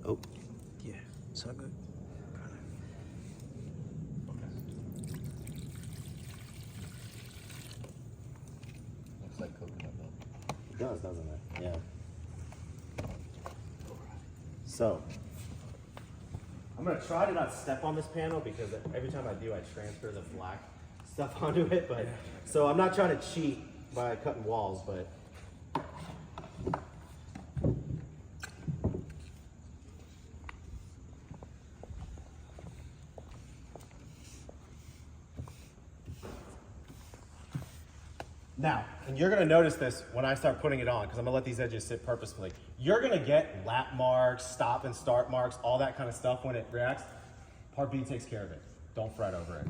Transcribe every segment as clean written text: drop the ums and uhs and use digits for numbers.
Oh, yeah, so good. Looks like coconut milk. It does, doesn't it? Yeah. So, I'm gonna try to not step on this panel because every time I do, I transfer the black stuff onto it. But so I'm not trying to cheat by cutting walls, but. Now, and you're gonna notice this when I start putting it on, because I'm gonna let these edges sit purposefully. You're gonna get lap marks, stop and start marks, all that kind of stuff when it reacts. Part B takes care of it. Don't fret over it.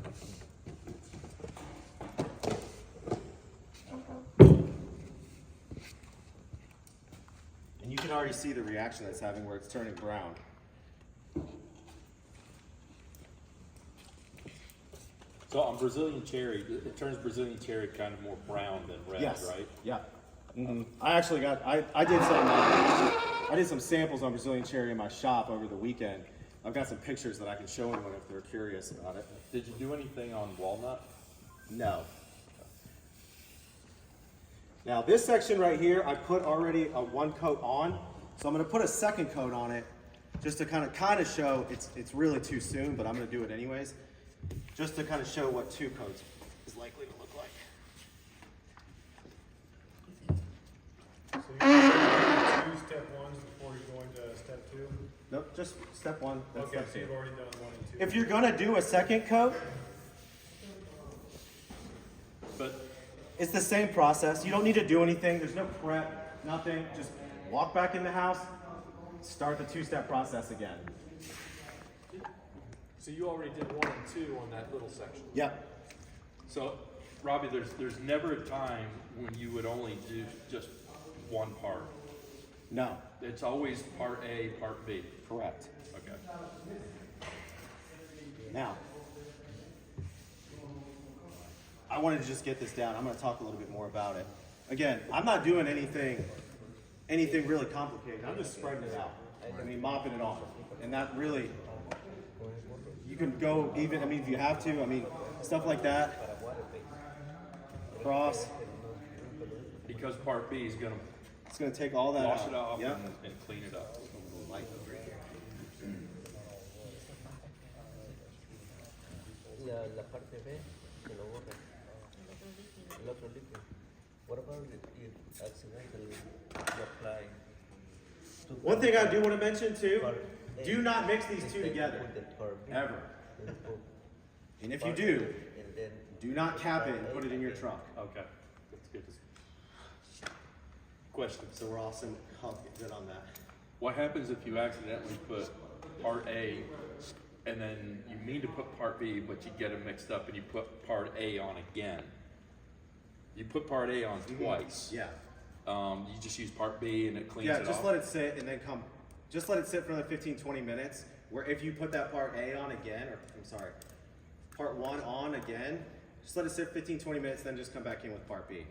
And you can already see the reaction that's having where it's turning brown. So on Brazilian cherry, it turns Brazilian cherry kind of more brown than red, Yes. right? Yeah. I actually got, I did some samples on Brazilian cherry in my shop over the weekend. I've got some pictures that I can show anyone if they're curious about it. Did you do anything on walnut? No. Now this section right here, I put already a one coat on, so I'm gonna put a second coat on it just to kind of show, it's really too soon, but I'm gonna do it anyways, just to kind of show what two coats is likely to look like. So you do 2 step ones before you go into step 2? Nope, just step one. That's Okay, step so two. you've already done 1 and 2. If you're gonna do a second coat, But it's the same process. You don't need to do anything. There's no prep, nothing. Just walk back in the house, start the two-step process again. So you already did 1 and 2 on that little section. Yep. so, Robbie, there's never a time when you would only do just one part. No. It's always part A, part B. Correct. Okay. Now, I wanted to just get this down. I'm going to talk a little bit more about it. Again, I'm not doing anything really complicated. I'm just spreading it out. I mean, mopping it off. And that really, you can go even, I mean, if you have to, I mean, stuff like that. Cross. Because part B is gonna It's going to take all that wash out. it off Yep. and clean it up. La parte B se lo borra. El otro líquido. What about if accidentally you apply? One thing I do want to mention too, do not mix these two together, ever. And if you do, do not cap it and put it in your truck. Okay, that's good to see. Question. So we're all good on that. What happens if you accidentally put part A and then you mean to put part B, but you get them mixed up and you put part A on again? You put part A on twice. Yeah. You just use part B and it cleans Yeah, it just off. let it sit and then just let it sit for another 15-20 minutes, where if you put that part A on again, or I'm sorry, part 1 on again, just let it sit 15-20 minutes, then just come back in with part B.